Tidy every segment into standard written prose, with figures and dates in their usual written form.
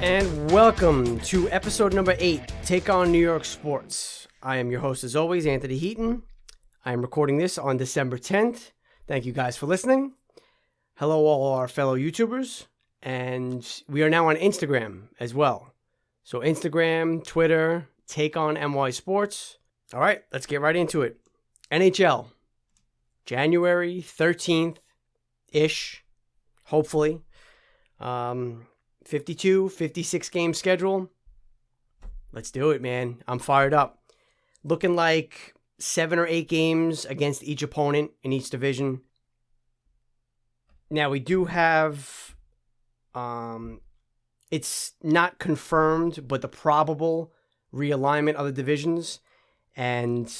And welcome to episode number 8, Take on New York Sports. I am your host as always, Anthony Heaton. I am recording this on December 10th. Thank you guys for listening. Hello all our fellow YouTubers. And we are now on Instagram as well. So Instagram, Twitter, Take on NY Sports. All right, let's get right into it. NHL, January 13th-ish, hopefully. 52, 56 game schedule. Let's do it, man. I'm fired up. Looking like 7 or 8 games against each opponent in each division. Now, we do have, it's not confirmed, but the probable realignment of the divisions. And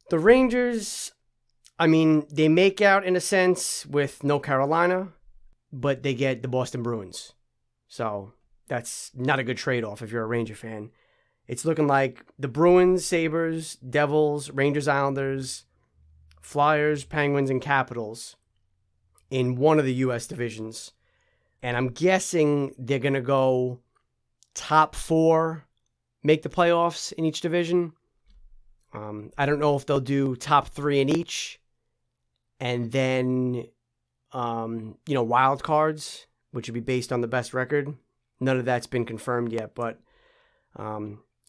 the Rangers, I mean, they make out in a sense with no Carolina, but they get the Boston Bruins. So that's not a good trade-off if you're a Ranger fan. It's looking like the Bruins, Sabres, Devils, Rangers, Islanders, Flyers, Penguins, and Capitals in one of the U.S. divisions. And I'm guessing they're going to go top 4, make the playoffs in each division. I don't know if they'll do top 3 in each. And then, wild cards, which would be based on the best record. None of that's been confirmed yet, but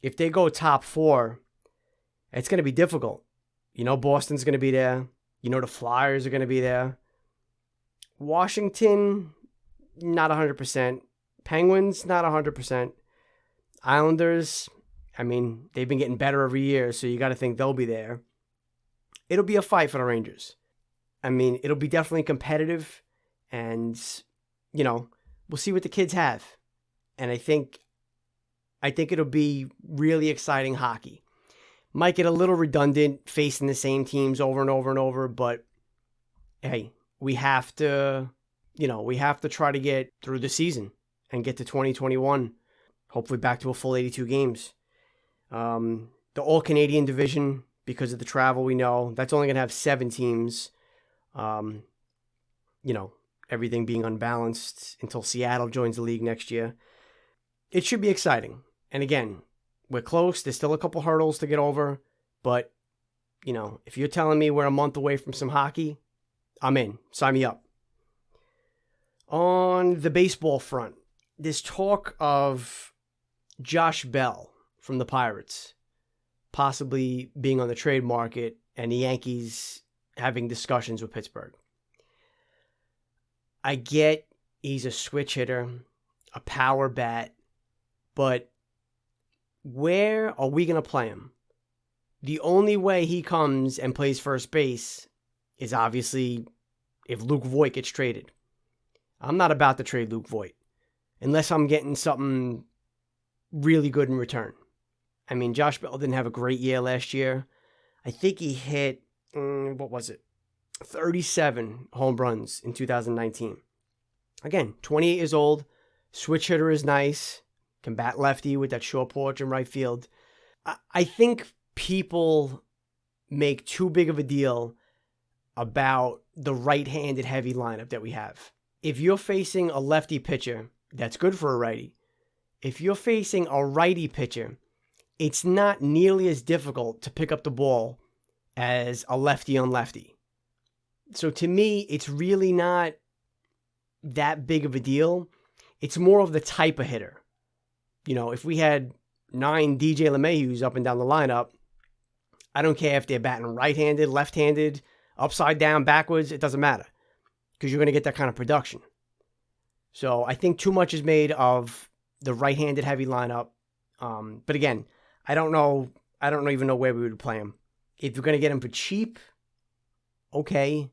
if they go top 4, it's going to be difficult. Boston's going to be there. The Flyers are going to be there. Washington, not 100%. Penguins, not 100%. Islanders, I mean, they've been getting better every year, so you got to think they'll be there. It'll be a fight for the Rangers. I mean, it'll be definitely competitive, and we'll see what the kids have. And I think it'll be really exciting hockey. Might get a little redundant facing the same teams over and over and over, but hey, we have to try to get through the season and get to 2021. Hopefully back to a full 82 games. The All-Canadian division, because of the travel we know, that's only going to have 7 teams. Everything being unbalanced until Seattle joins the league next year. It should be exciting. And again, we're close. There's still a couple hurdles to get over. But, if you're telling me we're a month away from some hockey, I'm in. Sign me up. On the baseball front, there's talk of Josh Bell from the Pirates possibly being on the trade market and the Yankees having discussions with Pittsburgh. I get he's a switch hitter, a power bat, but where are we going to play him? The only way he comes and plays first base is obviously if Luke Voit gets traded. I'm not about to trade Luke Voit unless I'm getting something really good in return. I mean, Josh Bell didn't have a great year last year. I think he hit, 37 home runs in 2019. Again, 28 years old, switch hitter is nice, can bat lefty with that short porch in right field. I think people make too big of a deal about the right-handed heavy lineup that we have. If you're facing a lefty pitcher, that's good for a righty. If you're facing a righty pitcher, it's not nearly as difficult to pick up the ball as a lefty on lefty. So to me, it's really not that big of a deal. It's more of the type of hitter. If we had 9 DJ LeMayhews up and down the lineup, I don't care if they're batting right-handed, left-handed, upside down, backwards, it doesn't matter. Because you're going to get that kind of production. So I think too much is made of the right-handed heavy lineup. But again, I don't even know where we would play him. If you're going to get him for cheap, okay.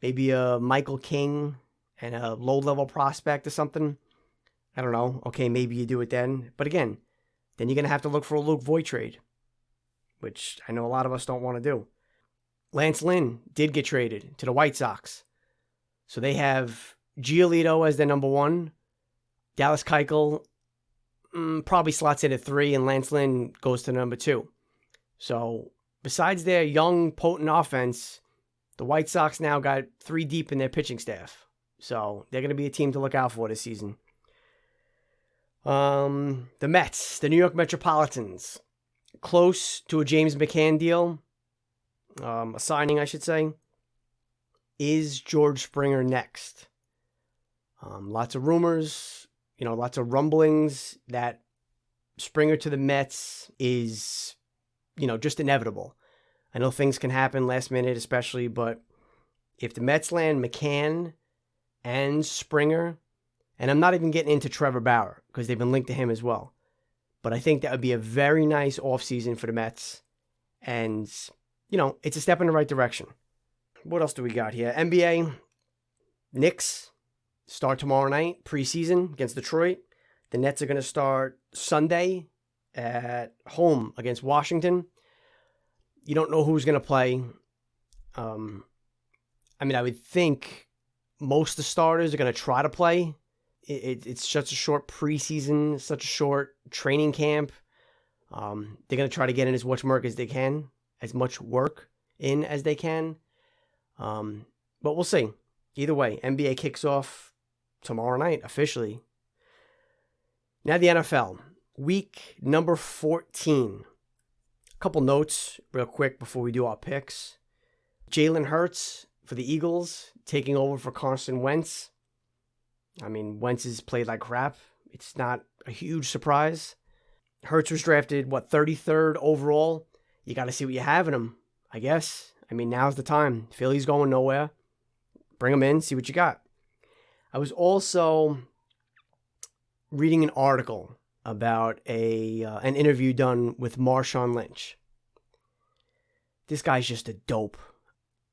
Maybe a Michael King and a low-level prospect or something. I don't know. Okay, maybe you do it then. But again, then you're going to have to look for a Luke Voit trade, which I know a lot of us don't want to do. Lance Lynn did get traded to the White Sox. So they have Giolito as their number 1. Dallas Keuchel probably slots in at 3, and Lance Lynn goes to number 2. So besides their young, potent offense, the White Sox now got 3 deep in their pitching staff. So they're going to be a team to look out for this season. The Mets, the New York Metropolitans, close to a James McCann deal, a signing, I should say. Is George Springer next? Lots of rumors, lots of rumblings that Springer to the Mets is, just inevitable. I know things can happen last minute, especially, but if the Mets land McCann and Springer, and I'm not even getting into Trevor Bauer because they've been linked to him as well, but I think that would be a very nice offseason for the Mets, and, it's a step in the right direction. What else do we got here? NBA, Knicks start tomorrow night, preseason against Detroit. The Nets are going to start Sunday at home against Washington. You don't know who's going to play. I would think most of the starters are going to try to play. It's such a short preseason, such a short training camp. They're going to try to get in as much work as they can, but we'll see. Either way, NBA kicks off tomorrow night officially. Now the NFL, week number 14. A couple notes real quick before we do our picks. Jalen Hurts for the Eagles taking over for Carson Wentz. Wentz has played like crap. It's not a huge surprise. Hurts was drafted, 33rd overall? You got to see what you have in him, I guess. Now's the time. Philly's going nowhere. Bring him in, see what you got. I was also reading an article about an interview done with Marshawn Lynch. This guy's just a dope.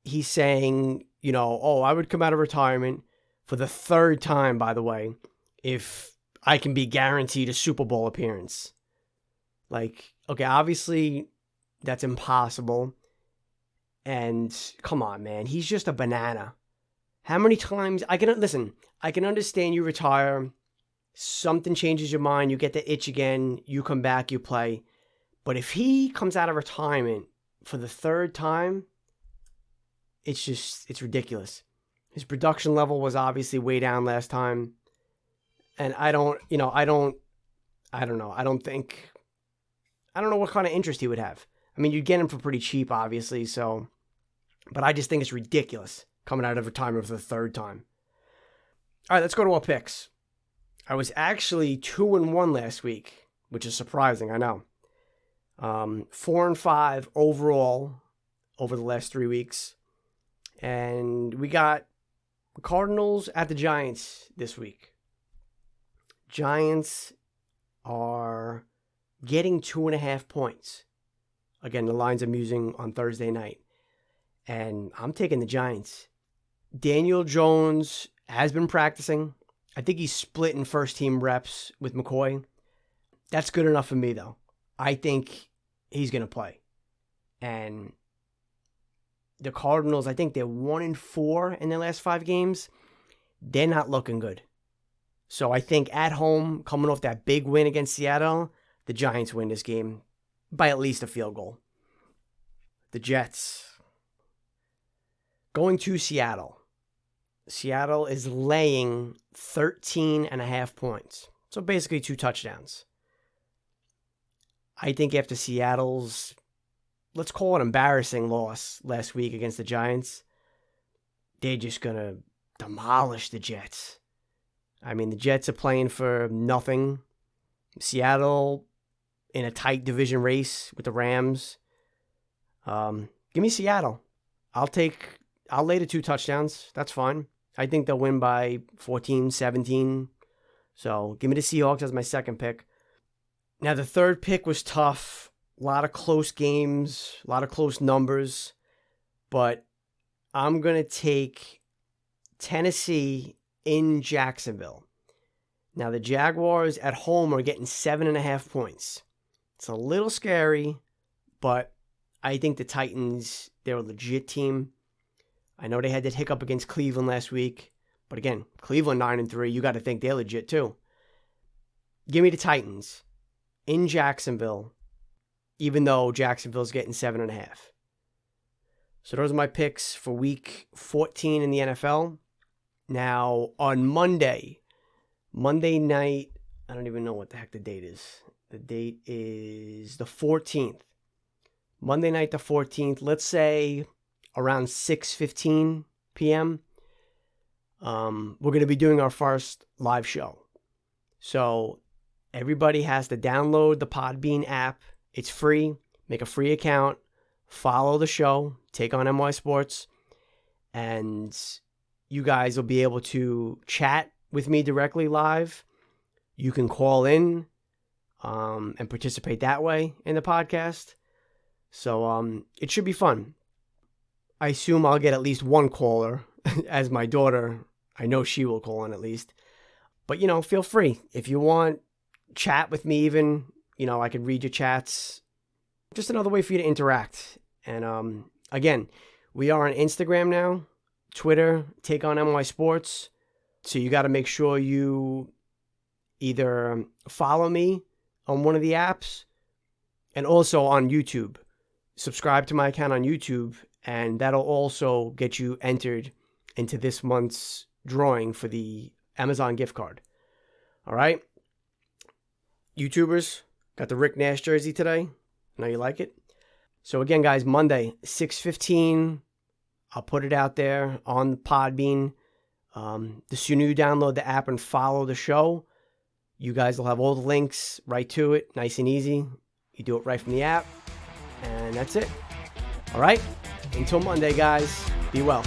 He's saying, I would come out of retirement for the third time, by the way, if I can be guaranteed a Super Bowl appearance. Okay, obviously that's impossible. And come on, man, he's just a banana. How many times I can understand you retire, something changes your mind, you get the itch again, you come back, you play. But if he comes out of retirement for the third time, it's ridiculous. His production level was obviously way down last time. And I don't know what kind of interest he would have. You'd get him for pretty cheap, obviously, so. But I just think it's ridiculous coming out of retirement for the third time. All right, let's go to our picks. I was actually 2-1 last week, which is surprising, I know. 4-5 overall over the last 3 weeks. And we got Cardinals at the Giants this week. Giants are getting 2.5 points. Again, the lines I'm using on Thursday night. And I'm taking the Giants. Daniel Jones has been practicing. I think he's splitting first-team reps with McCoy. That's good enough for me, though. I think he's going to play. And the Cardinals, I think they're 1-4 in their last 5 games. They're not looking good. So I think at home, coming off that big win against Seattle, the Giants win this game by at least a field goal. The Jets going to Seattle. Seattle is laying 13.5 points. So basically 2 touchdowns. I think after Seattle's, let's call it embarrassing loss last week against the Giants, they're just going to demolish the Jets. The Jets are playing for nothing. Seattle in a tight division race with the Rams. Give me Seattle. I'll lay the 2 touchdowns. That's fine. I think they'll win by 14, 17. So give me the Seahawks as my second pick. Now the third pick was tough. A lot of close games, a lot of close numbers. But I'm going to take Tennessee in Jacksonville. Now the Jaguars at home are getting 7.5 points. It's a little scary, but I think the Titans, they're a legit team. I know they had that hiccup against Cleveland last week. But again, Cleveland 9-3, you got to think they're legit too. Give me the Titans in Jacksonville, even though Jacksonville's getting 7.5. So those are my picks for week 14 in the NFL. Now, on Monday night, I don't even know what the heck the date is. The date is the 14th. Monday night the 14th. Let's say around 6:15 p.m. We're going to be doing our first live show. So everybody has to download the Podbean app. It's free. Make a free account. Follow the show. Take on NY Sports. And you guys will be able to chat with me directly live. You can call in and participate that way in the podcast. So it should be fun. I assume I'll get at least one caller, as my daughter, I know she will call in at least. But, feel free. If you want, chat with me even. I could read your chats. Just another way for you to interact. And again, we are on Instagram now, Twitter, Take on NY Sports. So you got to make sure you either follow me on one of the apps and also on YouTube. Subscribe to my account on YouTube, and that'll also get you entered into this month's drawing for the Amazon gift card. All right? YouTubers, got the Rick Nash jersey today. Know you like it? So again, guys, Monday, 6:15. I'll put it out there on Podbean. The sooner you download the app and follow the show, you guys will have all the links right to it. Nice and easy. You do it right from the app. And that's it. All right? Until Monday, guys. Be well.